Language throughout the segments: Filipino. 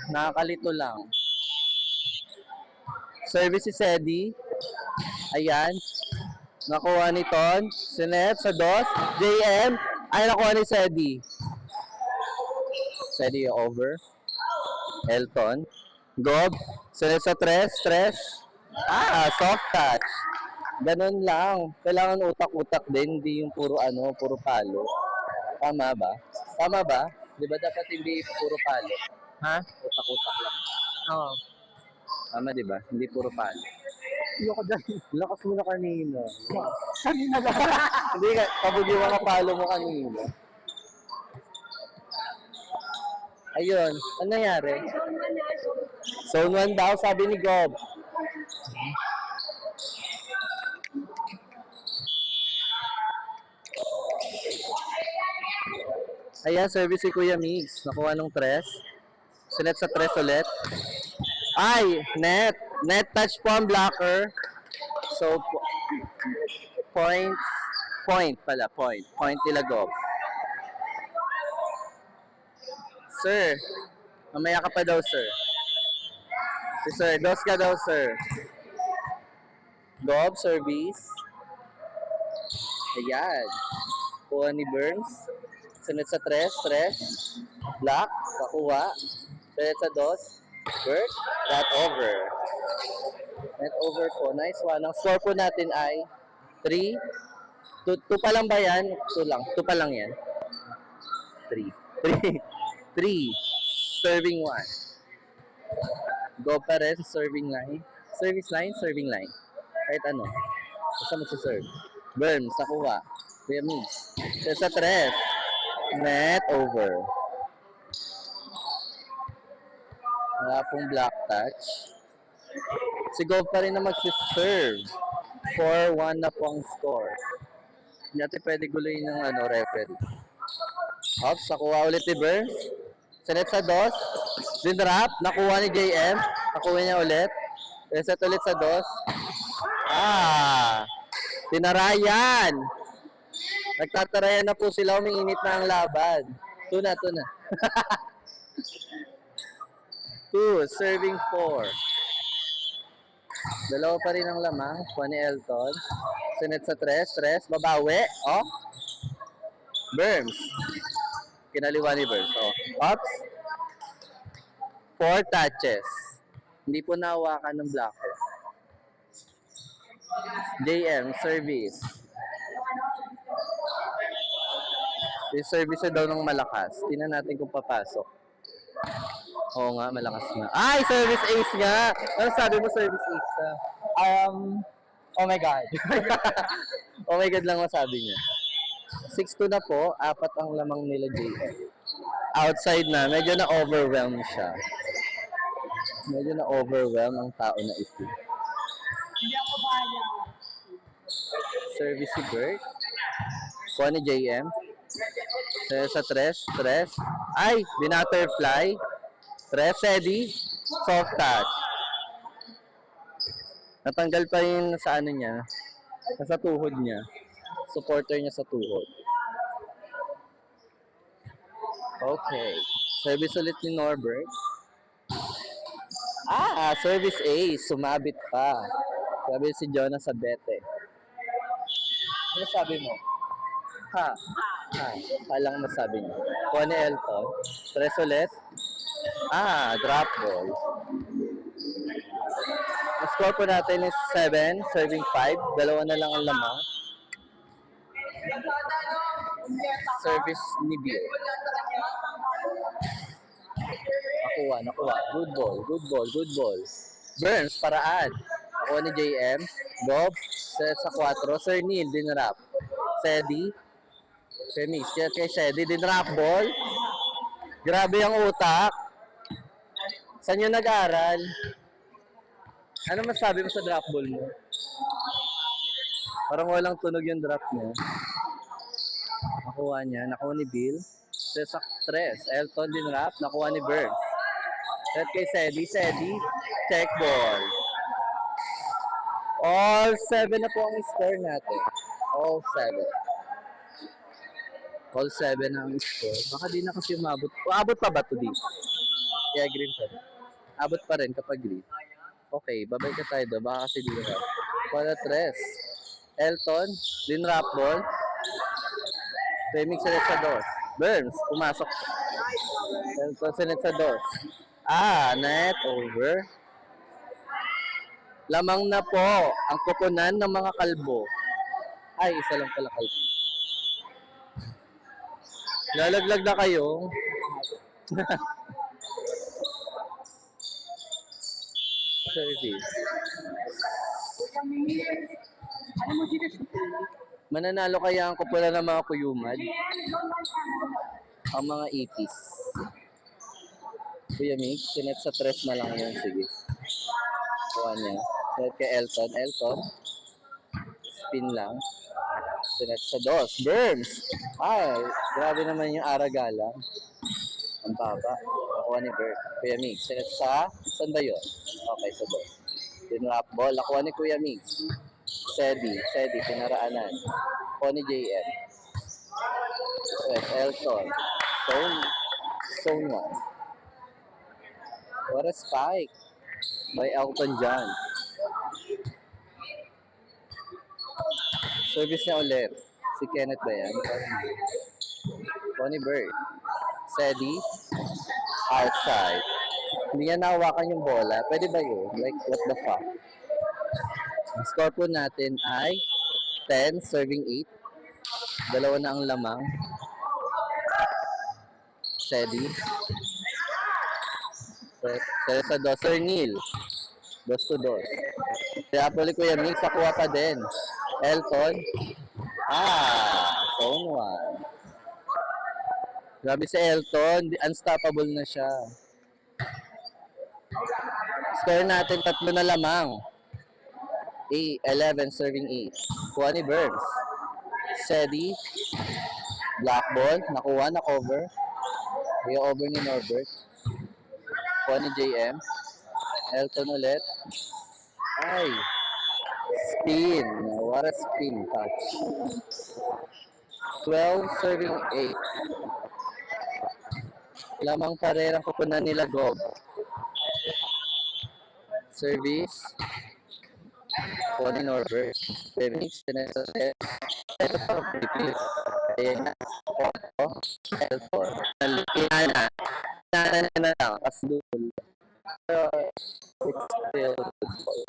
Nakakalito lang. Service si Sedi. Ayan. Nakuha ni Ton. Sinet sa dos. JM. Ay, nakuha ni Sedi. Sedi over. Elton. Gob. Sinet sa tres. Tres. Soft touch. Ganun lang. Kailangan utak-utak din. Hindi yung puro puro palo. Tama ba? Tama ba? Di ba dapat hindi puro palo? Ha? Utak-utak lang. Oo. Tama, di ba? Hindi puro palo. Ayoko dyan. Lakas mo na kanina. Kanina lang. Hindi ka, pabugi mga palo mo kanina. Ayun, ano nangyari? Zone 1 daw, sabi ni Gob. Ayan, service si Kuya Migs. Nakuha ng tres. Sinet sa tres ulit. Ay, net. Net touch po ang blocker. So, point pala, point. Point nila Gob. Sir, mamaya ka pa daw, sir. Si sir, dos ka daw, sir. Gob, service. Ayan. Kuha ni Burns. Sunod sa tres. Block, kakuha. Sunod sa dos. Bert, that over. Net over po. Nice one. Ang score po natin ay 3. 2 pa lang ba yan? 2 lang. 2 pa lang yan. 3. 3. Serving 1. Go pa rin sa serving line. Service line, serving line. Kahit ano. Basta magsiserve. Burns, nakuha. Kuya Migs. Sa 3. Net over. Wala pong black touch. Si Gov pa rin na magsiserve. 4-1 na po ang score. Hindi natin pwede guluhin ng referee. Ops, nakuha ulit ni Burns. Sinet sa dos. Dinrap, nakuha ni JM. Nakuha niya ulit. Reset ulit sa dos. Tinarayan. Nagtatarayan na po sila. Umiinit na ang laban. Tuna. 2, serving 4. Dalawa pa rin ang lamang. Kuha ni Elton. Sinet sa tres. Babawi. Burns. Kinaliwa ni Burns. Ops. 4 touches. Hindi po nahawakan ng blocker. JM, service. Yung service daw ng malakas. Tingnan natin kung papasok. Oo nga, malakas na. Ay, service ace nga! Ano sabi mo, service ace ka? Oh my God. Oh my God lang masabi niya. 6-2 na po. 4 ang lamang nila JM. Outside na. Medyo na-overwhelm siya. Medyo na-overwhelm ang tao na ito. Hindi ako bahala. Service si Bert. Kuha ni JM. Sa tres. Ay, binutterfly. Tres, Eddie. Soft touch. Natanggal pa yung sa niya. Sa tuhod niya. Supporter niya sa tuhod. Okay. Service ulit ni Norbert. Service ace. Sumabit pa. Sabi si Jonas sa bete. Ano sabi mo? Palang masabi niya. Kuha ni Elton. Tres ulit. Drop ball. Ang score po natin is 7, serving 5. Dalawa na lang ang lamang. Service ni Bill. Nakuha. Good ball. Burns, paraan. Nakuha ni JM. Bob, sa 4. Sir Neil, dinrap. Sedi. Femish, kay Sedi, dinrap ball. Grabe ang utak. Saan yung nag-aaral? Ano masabi mo sa drop ball mo? Parang walang tunog yung drop mo. Nakuha niya. Nakuha ni Bill. Sa 3. Elton din rap. Nakuha ni Burns. Set kay Sedi. Check ball. All 7 na po ang score natin. All 7 ang score. Baka di na kasi umabot. Abot pa ba ito dito? Kaya green pa rin. Abot pa rin kapag green. Okay, babay ka tayo doon. Baka kasi di ka. Para tres. Elton, din rap ball. Remix ulit sa dos. Burns, pumasok. Elton, sunod sa dos. Net over. Lamang na po ang kukunan ng mga kalbo. Ay, isa lang pala kalbo. Lalaglag na kayo. Service. Ano mo dito? Mananalo kaya ang kupunan ng mga kuyumad? Ang mga ipis. Kuya Mix, sinet sa tres na lang yun. Sige. Kuha niya. Sinet kay Elton. Elton. Spin lang. Sinet sa dos. Burns! Ay, grabe naman yung Aragala. Ang baba. Nakuha ni Bert. Kuya Mix, sinet sa... Saan ba yun? Okay, sa dos. Dinrap ball. Nakuha ni Kuya Mix. Sedi, pinaraanan. Nakuha ni JM. Elton. Zone 1. What a spike by Elton John. Service niya ulit. Si Kenneth ba yan? Tony Bird. Sedi. Outside. Hindi niya nahawakan yung bola. Pwede ba yun? Like, what the fuck? Ang score po natin ay 10, serving 8. Dalawa na ang lamang. Sedi. Sa dos. Sir Neil. 2-2. Kaya po Kuya Mix, nakuha pa din. Elton. Zone 1. Grabe si Elton. Unstoppable na siya. Score natin 3 na lamang. 11 serving 8. Kuha ni Burns. Sedi. Black ball. Nakuha na cover. Kaya over ni Norbert. Kuha ni JM. Elton ulit. Ay. Spin. What a spin touch. 12 serving 8. Lamang parerang kukunan nila Gob. Service. Kuha ni Norbert. Remix. Sinesaset. Ito pa repeat. Ayan na. Elton. Pinana. Pinana niya na lang. Kasdul. Pero, it's still football.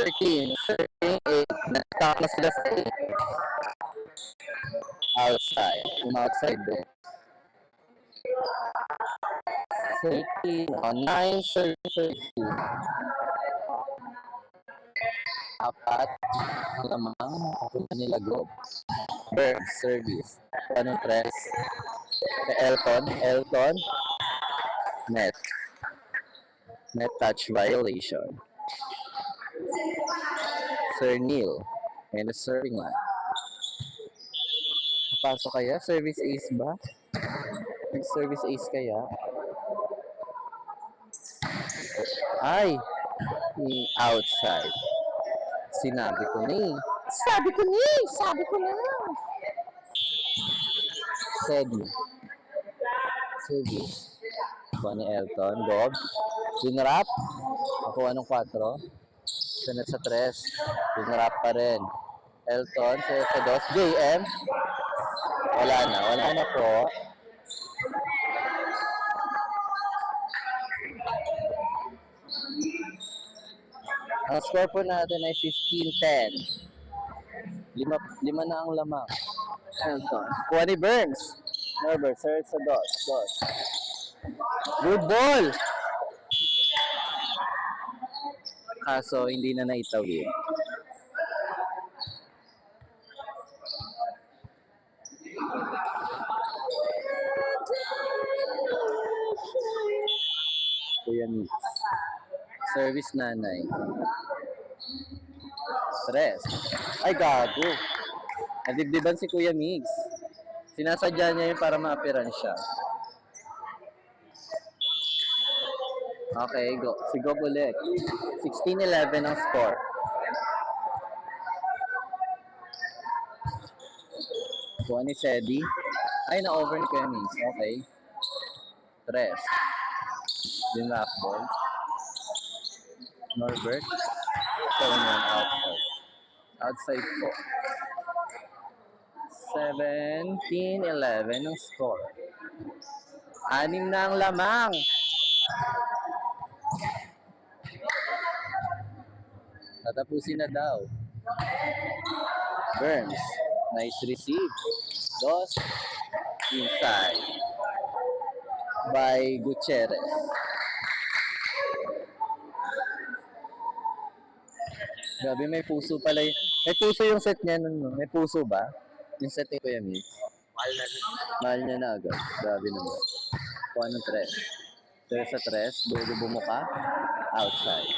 13, 8. Nag-stop na sila sa 8. Outside. Outside din. 13, 9, 13. Apat. Lamang. Ako na nila Gob. Bird service. Anong press? Elton. Net touch violation. Sir Neil. And a serving line. Pasok kaya? Service ace ba? Service ace kaya? Ay! Outside. Sinabi ko na. Sedi. Kuha ni Elton. Bob. Dinrap. Nakuha ng 4. Sunod sa 3. Dinrap pa rin. Elton. Sunod sa 2. JM. Wala na po. Ang score po natin ay 15-10. Lima na ang lamang. Elton. Kuha ni Burns. Norbert. Sunod sa 2. Good ball! Kaso, hindi na naitawid. Kuya Mix. Service nanay. 3. Ay, gago. Nadibdiban si Kuya Mix. Sinasadya niya yun para ma-appearance siya. Okay, go. Si Gob ulit. 16-11 ang score. Kuha ni Sedi. Ay, na-over ni Kuya Mix. Okay. 3. Yung last ball. Norbert. Coleman outside. Outside po. 17-11 ang score. 6 na ang lamang. Tatapusin na daw. Burns. Nice receive. Dos. Inside. By Gutierrez. Grabe, may puso pala yun. May puso yung set niya nun, no? May puso ba? Yung set ni Kuya Mitch. Mahal niya na agad. Grabe naman. Kuha ng tres. Pero sa tres, buo bumuka. Outside.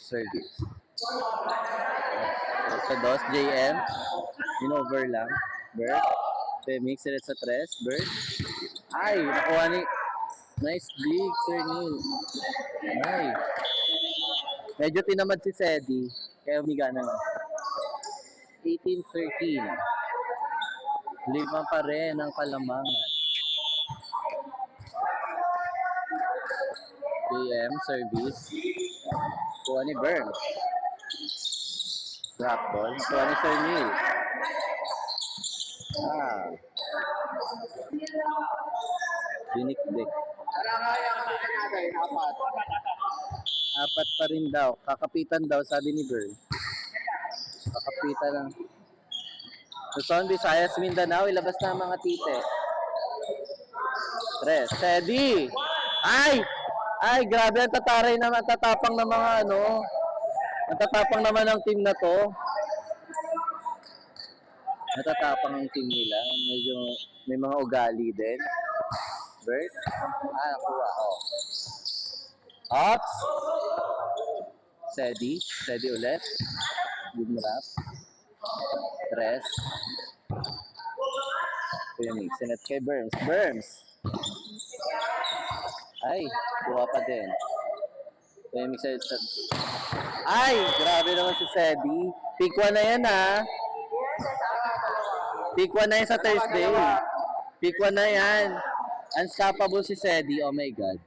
Service. Sa dos, JM. In-over lang. Bird. Mix it sa tres. Bird. Ay, nakuha ni... Nice dig, Sir Neil. Nice. Medyo tinamad si Sedi. Kaya umiga na. 18-13. 5 pa rin ang kalamangan. JM, service. Kuha ni Burns. Drop ball. Kuha ni Sir Neil. Unique deck. Apat pa rin daw. Kakapitan daw, sabi ni Burns. Kakapitan lang. Luzon, Visayas, Mindanao, ilabas na ang mga tite. Tres. Steady! Ay! Ay, grabe ang tataray naman, tatapang ng mga ano. Ang tatapang naman ng team na to. Natatapang ang team nila. Medyo may mga ugali din. Bird. Nakuha. Oh. Ops. Steady. Steady ulit. Good rap. Tres. Kuya Mix. Sinet kay Burns. Burns. Ay, kuha pa din. Kuya Mix. Ay, grabe naman si Sedi. Pick 1 na yan ha. Pick 1 na yan sa Thursday. Pick 1 na yan. Unstoppable si Sedi. Oh my God.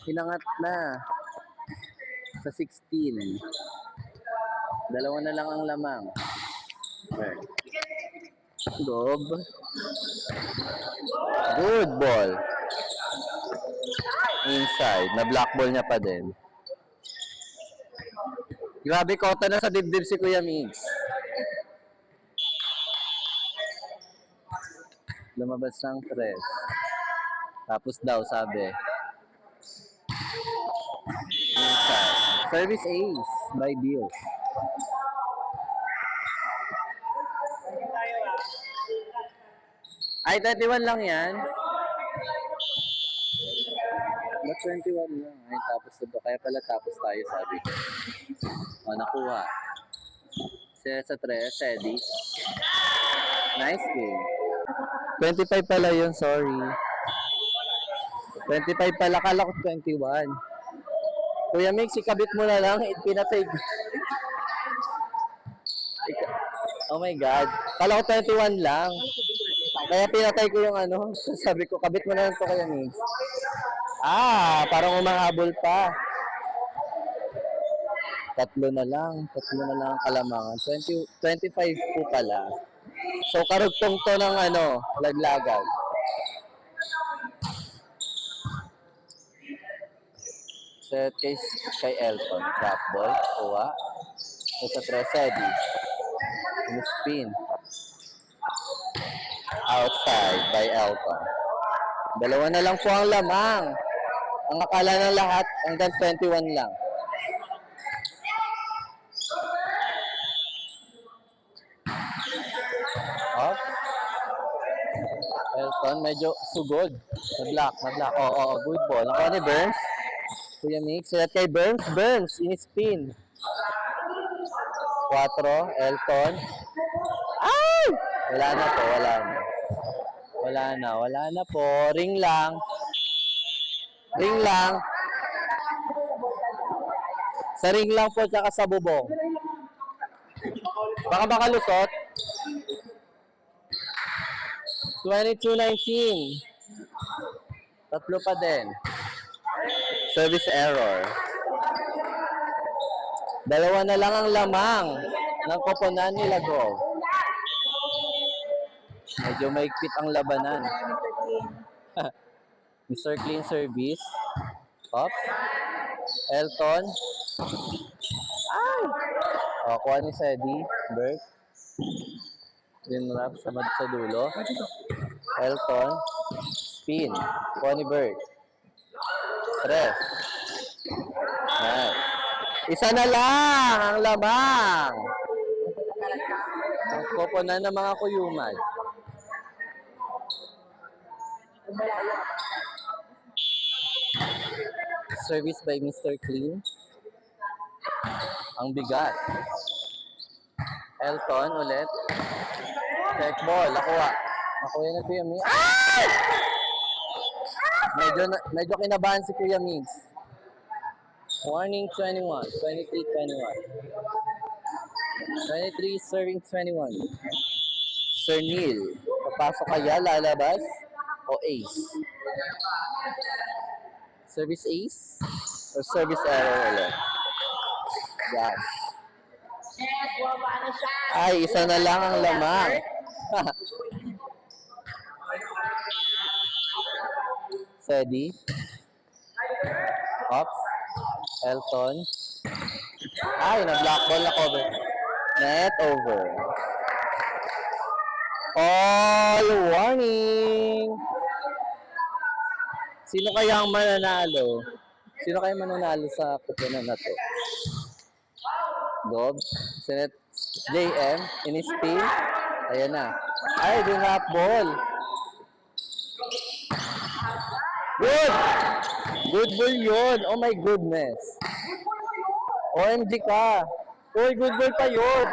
Hinangat na. Sa 16. Dalawa na lang ang lamang. Okay. Gob. Good ball. Inside. Na-block ball niya pa din. Grabe, kota na sa dibdib si Kuya Migs. Lumabas ng tres. Tapos daw, sabi. Inside. Service ace by Bill. Ay, 31 lang yan. Ba't 21 lang? Ay, tapos na to. Kaya pala tapos tayo, sabi ko. O, nakuha. Sa 3, Sedi. Nice game. 25 pala yun, sorry. 25 pala, kala ko 21. Kuya Mix, ikabit mo na lang, pinatay. Oh my God. Kala ko 21 lang. Kaya pinatay ko yung ano. Sabi ko, kabit mo na lang to, Kuya Mix. Parang umahabol pa. Tatlo na lang ang kalamangan. 25 po pala. So, karugtong to ng ano, laglagan. Set kay Elton. Drop ball. Kuha. So, sa Tresedi. Spin. Outside by Elton. Dalawa na lang po ang lamang. Ang akala ng lahat, hanggang 21 lang. Up. Elton, medyo sugod. Na-block. Oo, good ball. Nakuha ni Burns. Kuya Mix, silat kay Burns. Burns, in-spin. 4, Elton. Ay! Wala na po. Ring lang. Sa ring lang po, tsaka sa bubong. Baka makalusot. 22-19. Tatlo pa din. Service error. Dalawa na lang ang lamang ng koponan ni Lagov. Medyo maigpit ang labanan. Mr. Clean service. Ops. Elton. Ay! O, kuha ni Sedi. Berg. Rinrap sa dulo. Elton. Spin. Kuha ni Berg. Tres. Yan. Isa na lang ang lamang. Ang koponan ng mga kuyumad. Service by Mr. Clean. Ang bigat. Elton ulit. Check ball. Nakuha. Nakuha na Kuya Migs. Medyo kinabahan si Kuya Migs. Warning 21. 23-21. 23 serving 21. Sir Neil. Papasok kaya, lalabas? O ace? Service ace? Or service error ulit? Gosh. Ay, isa na lang ang lamang. Sedi. Ops. Elton. Ay, na-black ball na cover. Net over. All warning! Sino kaya ang mananalo? Sino kaya mananalo sa kupunan na to? Gob, Senate JM, in-spin. Ayan na. Ay, din half ball. Good! Good ball yun. Oh my goodness. OMG ka. Uy, good ball pa yun.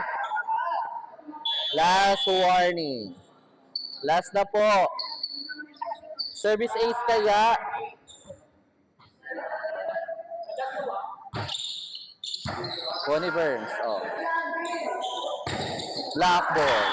Last warning. Last na po. Service ace kaya. Connie Burns. Oh. Black ball.